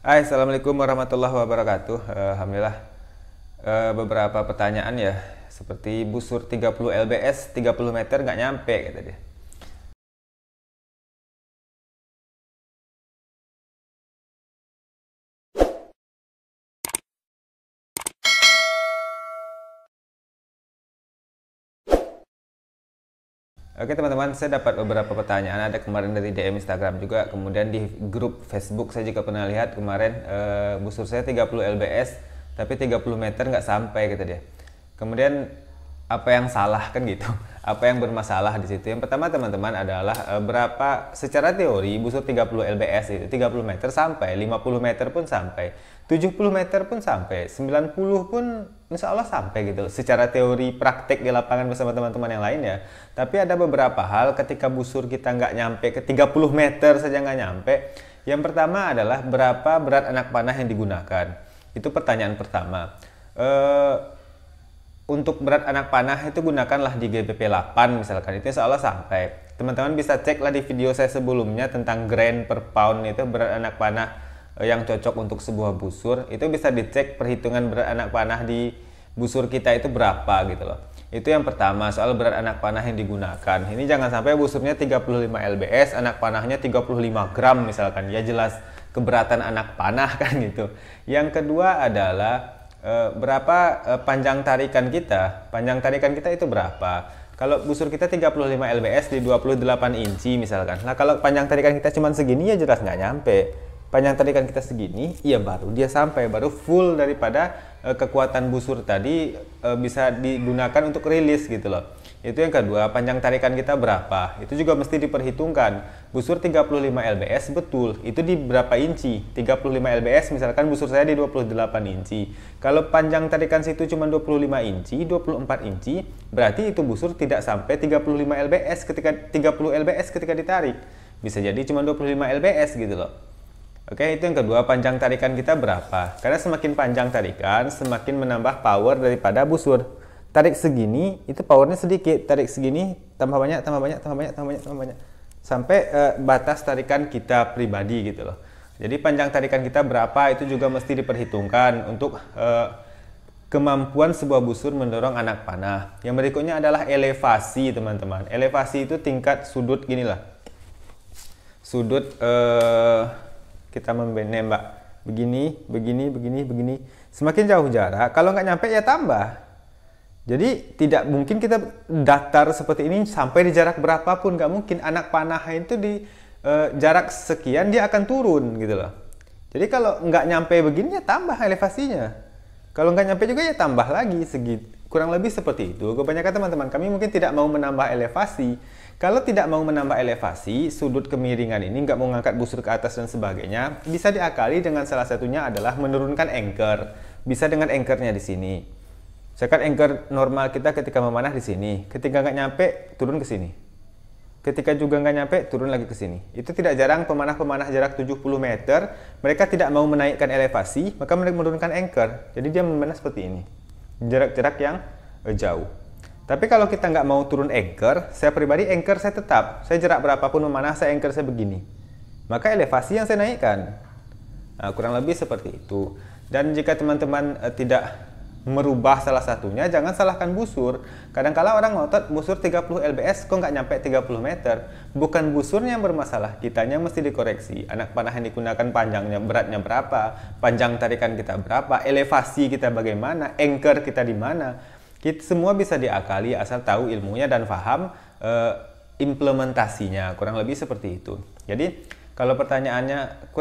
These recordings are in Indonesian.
Hai, Assalamualaikum warahmatullahi wabarakatuh. Alhamdulillah, beberapa pertanyaan ya, seperti busur 30 lbs 30 meter nggak nyampe kata dia. Oke teman-teman, saya dapat beberapa pertanyaan, ada kemarin dari DM Instagram juga, kemudian di grup Facebook saya juga pernah lihat kemarin, busur saya 30 lbs tapi 30 meter nggak sampai kata dia. Kemudian apa yang salah kan gitu? Apa yang bermasalah di situ? Yang pertama teman-teman adalah berapa secara teori busur 30 lbs itu 30 meter sampai, 50 meter pun sampai, 70 meter pun sampai, 90 pun insya Allah sampai gitu secara teori praktek di lapangan bersama teman-teman yang lain ya. Tapi ada beberapa hal ketika busur kita nggak nyampe ke 30 meter saja nggak nyampe. Yang pertama adalah berapa berat anak panah yang digunakan. Itu pertanyaan pertama. Untuk berat anak panah itu gunakanlah di GBP 8 misalkan, itu insya Allah sampai. Teman-teman bisa cek lah di video saya sebelumnya tentang gram per pound itu berat anak panah yang cocok untuk sebuah busur. Itu bisa dicek perhitungan berat anak panah di busur kita itu berapa gitu loh. Itu yang pertama soal berat anak panah yang digunakan. Ini jangan sampai busurnya 35 lbs, anak panahnya 35 gram misalkan, ya jelas keberatan anak panah kan gitu. Yang kedua adalah berapa panjang tarikan kita. Panjang tarikan kita itu berapa? Kalau busur kita 35 lbs di 28 inci misalkan. Nah kalau panjang tarikan kita cuma segini ya jelas nggak nyampe. Panjang tarikan kita segini, ya baru dia sampai, baru full daripada kekuatan busur tadi bisa digunakan untuk rilis gitu loh. Itu yang kedua, panjang tarikan kita berapa? Itu juga mesti diperhitungkan. Busur 35 lbs betul, itu di berapa inci? 35 lbs misalkan busur saya di 28 inci. Kalau panjang tarikan situ cuma 25 inci, 24 inci, berarti itu busur tidak sampai 35 lbs ketika 30 lbs ketika ditarik. Bisa jadi cuma 25 lbs gitu loh. Oke, itu yang kedua, panjang tarikan kita berapa? Karena semakin panjang tarikan, semakin menambah power daripada busur. Tarik segini, itu powernya sedikit. Tarik segini, tambah banyak, tambah banyak, tambah banyak, tambah banyak, tambah banyak. Sampai batas tarikan kita pribadi gitu loh. Jadi panjang tarikan kita berapa, itu juga mesti diperhitungkan untuk kemampuan sebuah busur mendorong anak panah. Yang berikutnya adalah elevasi teman-teman. Elevasi itu tingkat sudut gini lah. Sudut kita menembak begini, begini, begini, begini. Semakin jauh jarak, kalau nggak nyampe ya tambah. Jadi tidak mungkin kita datar seperti ini sampai di jarak berapapun, nggak mungkin. Anak panah itu di jarak sekian dia akan turun gitu loh. Jadi kalau nggak nyampe begini ya tambah elevasinya. Kalau nggak nyampe juga ya tambah lagi segitu. Kurang lebih seperti itu. Kebanyakan teman-teman kami mungkin tidak mau menambah elevasi. Kalau tidak mau menambah elevasi, sudut kemiringan ini nggak mau ngangkat busur ke atas dan sebagainya, bisa diakali dengan salah satunya adalah menurunkan anchor. Bisa dengan anchornya di sini. Misalkan anchor normal kita ketika memanah di sini, ketika nggak nyampe turun ke sini. Ketika juga nggak nyampe turun lagi ke sini. Itu tidak jarang pemanah-pemanah jarak 70 meter, mereka tidak mau menaikkan elevasi, maka mereka menurunkan anchor. Jadi dia memanah seperti ini. Jarak-jarak yang jauh. Tapi kalau kita nggak mau turun anchor, saya pribadi anchor saya tetap. Saya jarak berapapun memanah, saya anchor saya begini. Maka elevasi yang saya naikkan. Nah, kurang lebih seperti itu. Dan jika teman-teman tidak merubah salah satunya, jangan salahkan busur. Kadang-kala orang ngotot busur 30 lbs kok nggak nyampe 30 meter. Bukan busurnya yang bermasalah, kitanya mesti dikoreksi. Anak panah yang digunakan panjangnya, beratnya berapa, panjang tarikan kita berapa, elevasi kita bagaimana, anchor kita di mana. Semua bisa diakali asal tahu ilmunya dan paham implementasinya. Kurang lebih seperti itu. Jadi kalau pertanyaannya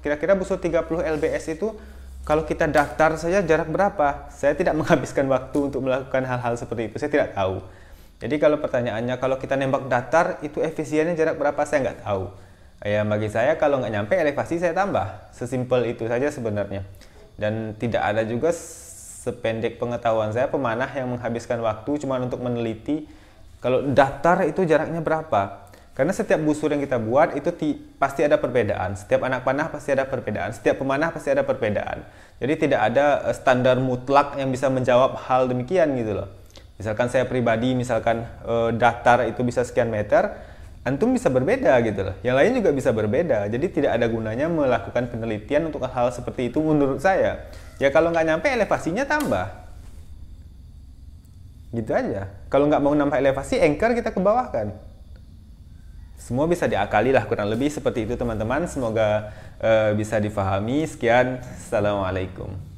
kira-kira busur 30 lbs itu kalau kita daftar saja jarak berapa? Saya tidak menghabiskan waktu untuk melakukan hal-hal seperti itu. Saya tidak tahu. Jadi kalau pertanyaannya, kalau kita nembak datar, itu efisiennya jarak berapa? Saya nggak tahu. Ya bagi saya, kalau nggak nyampe elevasi saya tambah. Sesimpel itu saja sebenarnya. Dan tidak ada juga sependek pengetahuan saya pemanah yang menghabiskan waktu cuma untuk meneliti kalau datar itu jaraknya berapa. Karena setiap busur yang kita buat itu pasti ada perbedaan. Setiap anak panah pasti ada perbedaan. Setiap pemanah pasti ada perbedaan. Jadi tidak ada standar mutlak yang bisa menjawab hal demikian gitu loh. Misalkan saya pribadi, misalkan datar itu bisa sekian meter. antum bisa berbeda gitu loh. Yang lain juga bisa berbeda. Jadi tidak ada gunanya melakukan penelitian untuk hal-hal seperti itu menurut saya. Ya kalau nggak nyampe elevasinya tambah. Gitu aja. Kalau nggak mau nambah elevasi, anchor kita ke bawah kan. Semua bisa diakali lah, kurang lebih seperti itu teman-teman. Semoga bisa difahami. Sekian. Assalamualaikum.